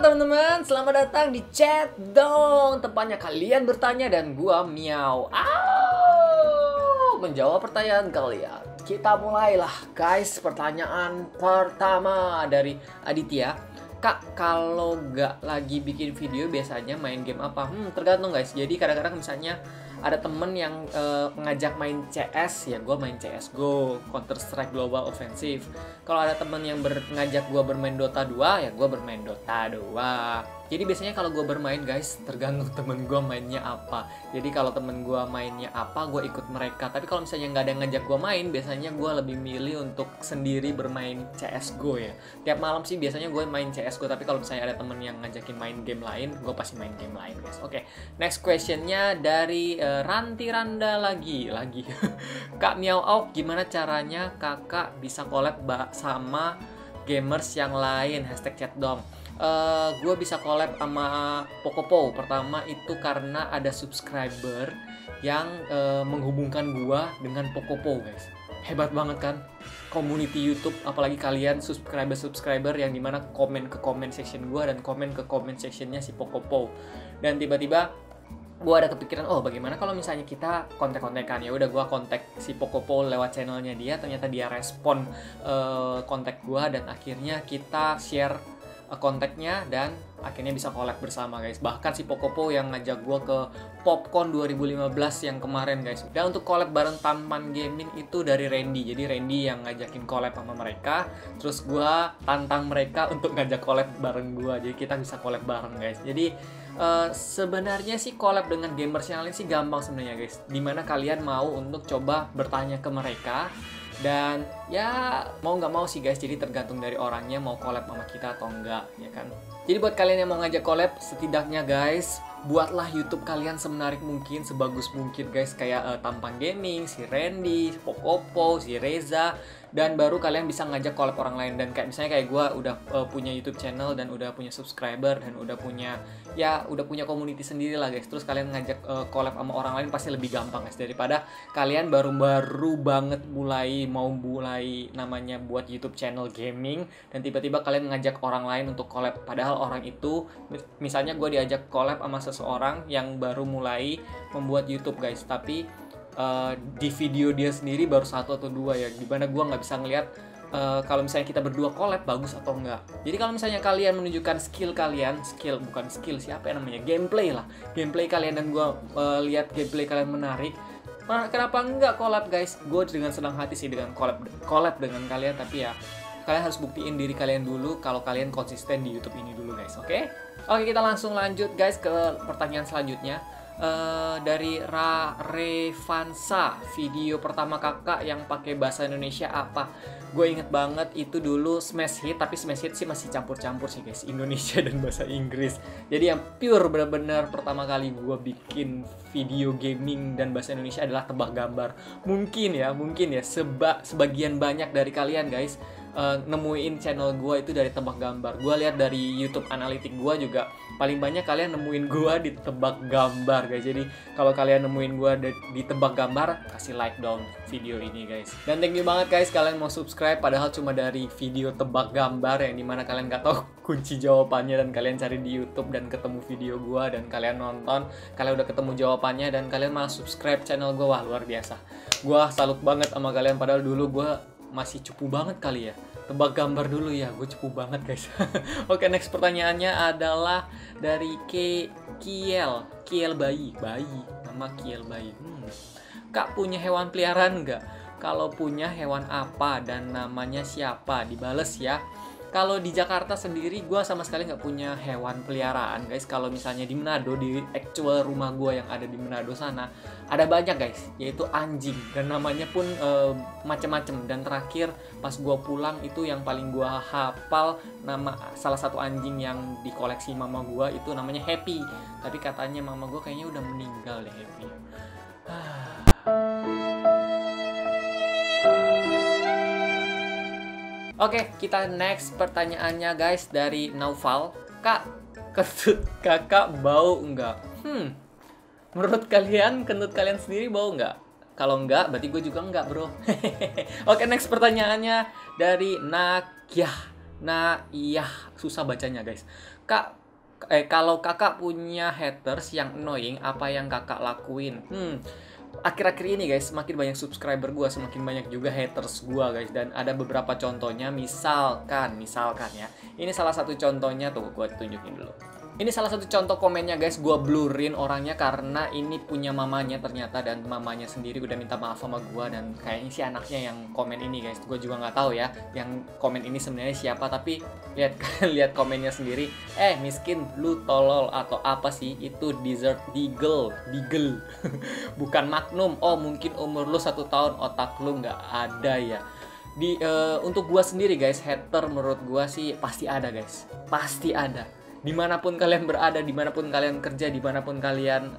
teman-teman, selamat datang di chat dong. Tempatnya kalian bertanya dan gua miau menjawab pertanyaan kalian. Kita mulailah guys. Pertanyaan pertama dari Aditya. Kak, kalau nggak lagi bikin video biasanya main game apa? Tergantung guys. Jadi kadang-kadang misalnya ada temen yang ngajak main CS, ya gue main CSGO, Counter Strike Global Offensive. Kalau ada temen yang ngajak gue bermain Dota 2, ya gue bermain Dota 2. Jadi biasanya kalau gue bermain guys, tergantung temen gue mainnya apa. Jadi kalau temen gue mainnya apa, gue ikut mereka. Tapi kalau misalnya nggak ada yang ngajak gue main, biasanya gue lebih milih untuk sendiri bermain CSGO ya. Tiap malam sih biasanya gue main CSGO, tapi kalau misalnya ada temen yang ngajakin main game lain, gue pasti main game lain guys. Oke, next questionnya dari Ranti Randa lagi. Kak Miao Auk, gimana caranya kakak bisa collab sama gamers yang lain? Hashtag chat dong. Gue bisa collab sama Pocopo. Pertama itu karena ada subscriber yang menghubungkan gue dengan Pocopo guys. Hebat banget kan community YouTube, apalagi kalian subscriber yang dimana komen ke comment section gue dan komen ke comment sectionnya si Pocopo. Dan tiba-tiba gue ada kepikiran, oh bagaimana kalau misalnya kita kontak-kontakan. Ya udah gue kontak si Pocopo lewat channelnya dia, ternyata dia respon kontak gue dan akhirnya kita share kontaknya dan akhirnya bisa collab bersama guys. Bahkan si Pocopo yang ngajak gue ke Popcorn 2015 yang kemarin guys. Dan untuk collab bareng Taman Gaming itu dari Randy. Jadi Randy yang ngajakin collab sama mereka, terus gue tantang mereka untuk ngajak collab bareng gue. Jadi kita bisa collab bareng guys. Jadi sebenarnya sih collab dengan gamers yang lain sih gampang sebenarnya guys. Dimana kalian mau untuk coba bertanya ke mereka. Dan ya mau nggak mau sih guys, jadi tergantung dari orangnya mau collab sama kita atau enggak, ya kan. Jadi buat kalian yang mau ngajak collab, setidaknya guys, buatlah YouTube kalian semenarik mungkin, sebagus mungkin guys. Kayak Tampang Gaming, si Randy, si Pocopo, si Reza. Dan baru kalian bisa ngajak collab orang lain. Dan kayak misalnya kayak gue udah punya YouTube channel dan udah punya subscriber dan udah punya community sendiri lah guys. Terus kalian ngajak collab sama orang lain pasti lebih gampang guys, daripada kalian baru-baru banget mau mulai namanya buat YouTube channel gaming dan tiba-tiba kalian ngajak orang lain untuk collab. Padahal orang itu, misalnya gue diajak collab sama seseorang yang baru mulai membuat YouTube guys, tapi di video dia sendiri baru 1 atau 2 ya, dimana gue nggak bisa ngeliat kalau misalnya kita berdua collab bagus atau enggak. Jadi kalau misalnya kalian menunjukkan gameplay kalian dan gue lihat gameplay kalian menarik, kenapa enggak collab guys? Gue dengan senang hati sih dengan collab dengan kalian, tapi ya kalian harus buktiin diri kalian dulu kalau kalian konsisten di YouTube ini dulu guys. Oke, kita langsung lanjut guys ke pertanyaan selanjutnya. Dari Revansa, video pertama kakak yang pakai bahasa Indonesia apa? Gue inget banget itu dulu Smash Hit, tapi Smash Hit sih masih campur-campur sih guys, Indonesia dan bahasa Inggris. Jadi yang pure bener-bener pertama kali gue bikin video gaming dan bahasa Indonesia adalah tebak gambar. Mungkin ya sebagian banyak dari kalian guys nemuin channel gue itu dari tebak gambar. Gue lihat dari YouTube Analytics gue juga paling banyak kalian nemuin gue di tebak gambar guys. Jadi kalau kalian nemuin gue di tebak gambar, kasih like dong video ini guys. Dan thank you banget guys kalian mau subscribe padahal cuma dari video tebak gambar yang dimana kalian gak tahu kunci jawabannya dan kalian cari di YouTube dan ketemu video gue dan kalian nonton, kalian udah ketemu jawabannya dan kalian malah subscribe channel gue. Wah luar biasa. Gue salut banget sama kalian, padahal dulu gue masih cupu banget kali ya. Tebak gambar dulu ya, gue cupu banget guys. Oke, next pertanyaannya adalah dari Kiel Bayi. Nama Kiel Bayi. Kak punya hewan peliharaan nggak? Kalau punya hewan apa dan namanya siapa? Dibales ya. Kalau di Jakarta sendiri gue sama sekali nggak punya hewan peliharaan guys. Kalau misalnya di Manado, di actual rumah gue yang ada di Manado sana, ada banyak guys, yaitu anjing. Dan namanya pun macem-macem. Dan terakhir pas gue pulang itu yang paling gue hafal nama salah satu anjing yang dikoleksi mama gue itu namanya Happy. Tapi katanya mama gue kayaknya udah meninggal deh Happy. Oke, kita next pertanyaannya guys dari Naufal. Kak, kentut kakak bau enggak? Menurut kalian, kentut kalian sendiri bau enggak? Kalau enggak, berarti gue juga enggak bro. Oke, next pertanyaannya dari Nakyah. Nah, iya, susah bacanya guys. Kak, kalau kakak punya haters yang annoying, apa yang kakak lakuin? Akhir-akhir ini guys, semakin banyak subscriber gua, semakin banyak juga haters gua guys. Dan ada beberapa contohnya, misalkan ya. Ini salah satu contohnya tuh, gua tunjukin dulu. Ini salah satu contoh komennya guys, gue blurin orangnya karena ini punya mamanya ternyata, dan mamanya sendiri udah minta maaf sama gue, dan kayaknya sih anaknya yang komen ini guys. Gue juga nggak tahu ya yang komen ini sebenarnya siapa, tapi lihat lihat komennya sendiri. Miskin, lu tolol atau apa sih? Itu Desert Deagle bukan Magnum. Oh mungkin umur lu 1 tahun, otak lu nggak ada ya. Untuk gue sendiri guys, hater menurut gue sih pasti ada guys, pasti ada. Dimanapun kalian berada, dimanapun kalian kerja, dimanapun kalian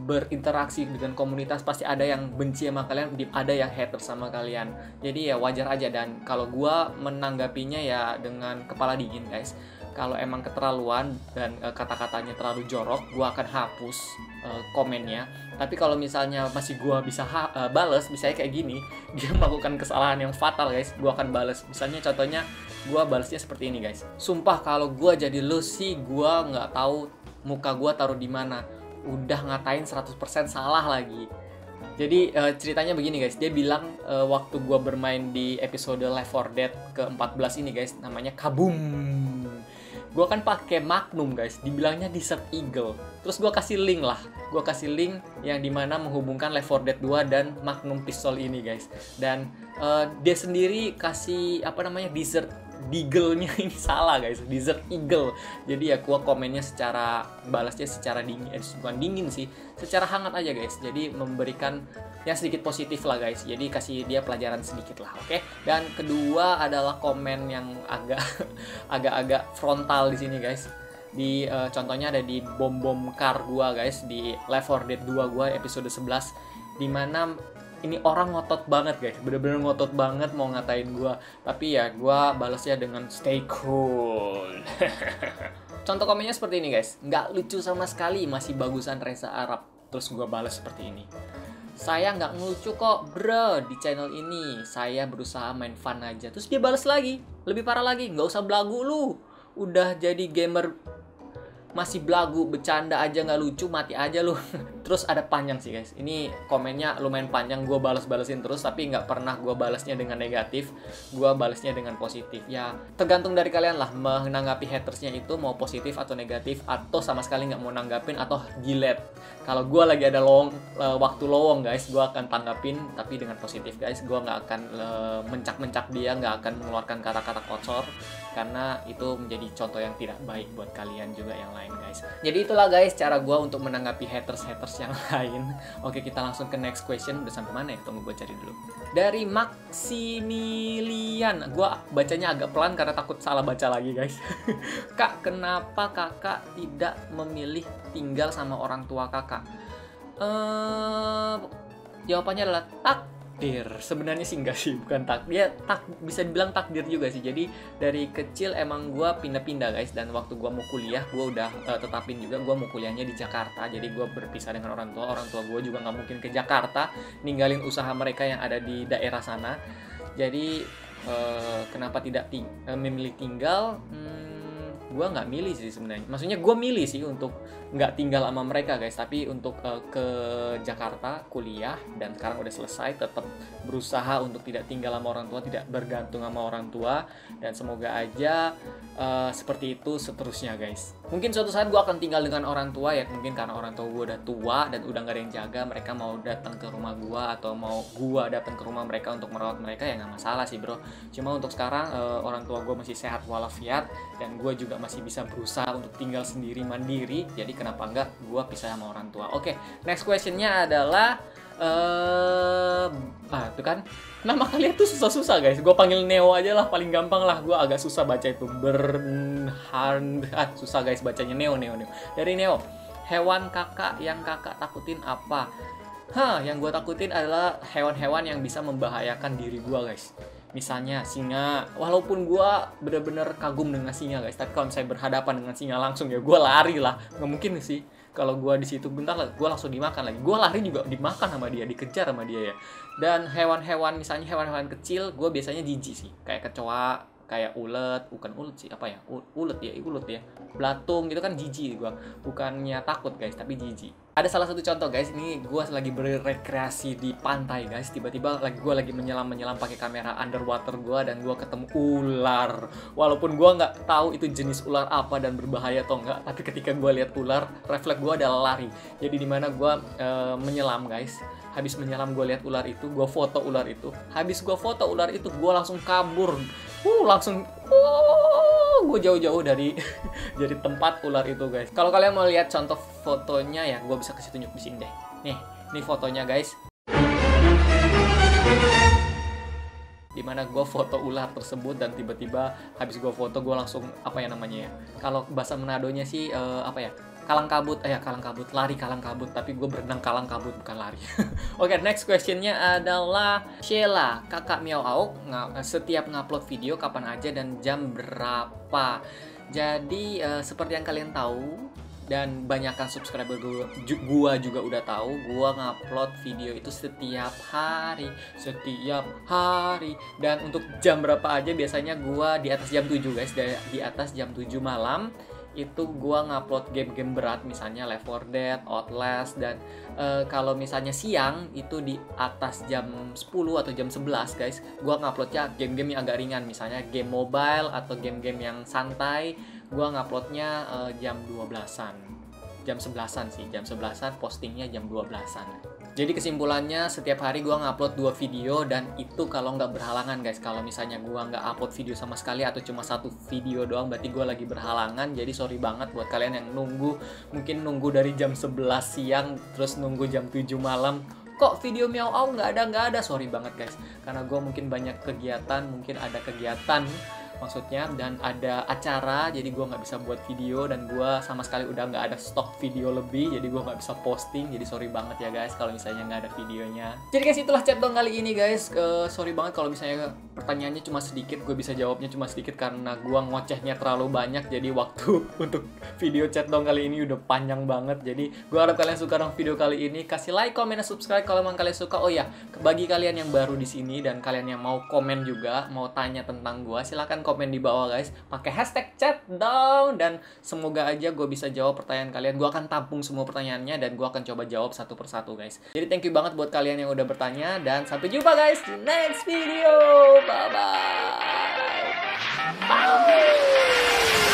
berinteraksi dengan komunitas, pasti ada yang benci sama kalian, ada yang hater sama kalian. Jadi ya wajar aja, dan kalau gua menanggapinya ya dengan kepala dingin guys. Kalau emang keterlaluan dan kata-katanya terlalu jorok, gua akan hapus komennya. Tapi kalau misalnya masih gua bisa bales, misalnya kayak gini, dia melakukan kesalahan yang fatal guys, gua akan bales. Misalnya contohnya gua balesnya seperti ini guys. Sumpah kalau gua jadi lu sih, gua nggak tahu muka gua taruh di mana. Udah ngatain 100% salah lagi. Jadi ceritanya begini guys, dia bilang waktu gua bermain di episode Left 4 Dead ke-14 ini guys, namanya Kabum. Gua kan pakai Magnum guys, dibilangnya Desert Eagle. Terus gua kasih link yang dimana menghubungkan Left 4 Dead 2 dan Magnum pistol ini guys. Dan dia sendiri kasih Desert Deagle-nya ini salah guys, Desert Eagle. Jadi ya gua komennya balasnya secara dingin, bukan dingin sih, secara hangat aja guys. Jadi memberikan yang sedikit positif lah guys. Jadi kasih dia pelajaran sedikit lah, oke? Dan kedua adalah komen yang agak frontal di sini guys. Contohnya ada di bom car gua guys, di Left 4 Dead 2 gua episode 11, dimana ini orang ngotot banget guys, bener-bener ngotot banget mau ngatain gua. Tapi ya gua balasnya dengan stay cool. Contoh komennya seperti ini guys, nggak lucu sama sekali, masih bagusan Reza Arab. Terus gua balas seperti ini, saya nggak ngelucu kok bro di channel ini, saya berusaha main fun aja. Terus dia balas lagi, lebih parah lagi, nggak usah belagu lu, udah jadi gamer masih belagu, bercanda aja nggak lucu, mati aja lu. Terus ada panjang sih guys, ini komennya lumayan panjang, gue balesin terus, tapi nggak pernah gue balasnya dengan negatif, gue balasnya dengan positif. Ya tergantung dari kalian lah menanggapi hatersnya itu mau positif atau negatif, atau sama sekali nggak mau nanggapin atau delete. Kalau gue lagi ada waktu lowong guys, gue akan tanggapin tapi dengan positif guys. Gue nggak akan mencak dia, nggak akan mengeluarkan kata-kata kotor, karena itu menjadi contoh yang tidak baik buat kalian juga yang lain guys. Jadi itulah guys cara gue untuk menanggapi haters yang lain. Oke, kita langsung ke next question. Udah sampai mana ya? Tunggu gue cari dulu. Dari Maximilian, gue bacanya agak pelan karena takut salah baca lagi guys. Kak, kenapa kakak tidak memilih tinggal sama orang tua kakak? Jawabannya adalah takdir. Sebenarnya sih enggak sih, bukan takdir. Bisa dibilang takdir juga sih. Jadi dari kecil emang gue pindah-pindah guys. Dan waktu gue mau kuliah, gue udah tetapin juga gue mau kuliahnya di Jakarta. Jadi gue berpisah dengan orang tua gue juga nggak mungkin ke Jakarta ninggalin usaha mereka yang ada di daerah sana. Jadi kenapa tidak memilih tinggal? Gue nggak milih sih sebenarnya. Maksudnya gue milih sih untuk nggak tinggal sama mereka guys, tapi untuk ke Jakarta kuliah, dan sekarang udah selesai, tetap berusaha untuk tidak tinggal sama orang tua, tidak bergantung sama orang tua, dan semoga aja seperti itu seterusnya guys. Mungkin suatu saat gue akan tinggal dengan orang tua ya, mungkin karena orang tua gue udah tua dan udah nggak ada yang jaga, mereka mau datang ke rumah gue atau mau gue datang ke rumah mereka untuk merawat mereka, ya nggak masalah sih bro. Cuma untuk sekarang orang tua gue masih sehat walafiat, dan gue juga masih bisa berusaha untuk tinggal sendiri mandiri. Jadi kenapa enggak gue pisah sama orang tua. Oke, next questionnya adalah itu kan nama kalian tuh susah-susah guys. Gue panggil Neo aja lah, paling gampang lah. Gue agak susah baca itu, susah guys bacanya. Neo. Dari Neo, hewan kakak yang kakak takutin apa? Yang gue takutin adalah hewan-hewan yang bisa membahayakan diri gue guys. Misalnya singa, walaupun gue bener-bener kagum dengan singa guys, tapi kalau misalnya berhadapan dengan singa langsung ya gue lari lah, nggak mungkin sih. Kalau gue di situ bentar lah, gue langsung dimakan lagi. Gue lari juga dimakan sama dia, dikejar sama dia ya. Dan hewan-hewan, misalnya hewan-hewan kecil, gue biasanya jijik sih, kayak kecoa, kayak ulet, bukan ulet sih, apa ya, ulet ya, belatung gitu kan jijik gue, bukannya takut guys tapi jijik. Ada salah satu contoh guys, ini gue lagi berrekreasi di pantai guys, tiba-tiba gue lagi menyelam pakai kamera underwater gue, dan gue ketemu ular. Walaupun gue nggak tahu itu jenis ular apa dan berbahaya atau enggak, tapi ketika gue lihat ular, refleks gue adalah lari. Jadi dimana gue menyelam guys, habis menyelam gue lihat ular itu, gue foto ular itu, habis gue foto ular itu gue langsung kabur, langsung gue jauh-jauh dari dari tempat ular itu guys. Kalau kalian mau lihat contoh fotonya ya, gue bisa kasih tunjuk di sini deh. Nih, ini fotonya guys. Dimana gue foto ular tersebut, dan tiba-tiba habis gue foto gue langsung apa ya namanya ya, kalau bahasa Menadonya sih apa ya, kalang kabut, lari kalang kabut, tapi gue berenang kalang kabut bukan lari. Oke, next questionnya adalah Sheila, kakak Miao Auk setiap ngupload video kapan aja dan jam berapa? Jadi seperti yang kalian tahu dan banyakkan subscriber gua juga udah tahu, gua ngupload video itu setiap hari, dan untuk jam berapa aja biasanya gua di atas jam 7 guys, di atas jam 7 malam itu gua ngupload game-game berat, misalnya Left 4 Dead, Outlast, dan kalau misalnya siang itu di atas jam 10 atau jam 11 guys, gua nguploadnya game-game yang agak ringan, misalnya game mobile atau game-game yang santai. Gua nguploadnya jam 12-an, jam 11-an sih, jam 11-an, postingnya jam 12-an. Jadi kesimpulannya setiap hari gua ngupload 2 video, dan itu kalau nggak berhalangan guys. Kalau misalnya gua nggak upload video sama sekali atau cuma 1 video doang, berarti gua lagi berhalangan. Jadi sorry banget buat kalian yang mungkin nunggu dari jam 11 siang terus nunggu jam 7 malam. Kok video Miao Au nggak ada? Sorry banget guys, karena gua mungkin banyak kegiatan, mungkin ada kegiatan maksudnya, dan ada acara, jadi gue nggak bisa buat video, dan gue sama sekali udah nggak ada stok video lebih, jadi gue nggak bisa posting. Jadi sorry banget ya guys kalau misalnya nggak ada videonya. Jadi guys, itulah chat dong kali ini guys. Sorry banget kalau misalnya pertanyaannya cuma sedikit, gue bisa jawabnya cuma sedikit karena gue ngocehnya terlalu banyak, jadi waktu untuk video chat dong kali ini udah panjang banget. Jadi gue harap kalian suka dong video kali ini, kasih like, comment, dan subscribe kalau emang kalian suka. Oh ya, bagi kalian yang baru di sini dan kalian yang mau komen juga, mau tanya tentang gue, silahkan komen di bawah guys, pakai hashtag chat dong, dan semoga aja gue bisa jawab pertanyaan kalian. Gue akan tampung semua pertanyaannya dan gue akan coba jawab satu persatu guys. Jadi thank you banget buat kalian yang udah bertanya, dan sampai jumpa guys di next video. Bye bye.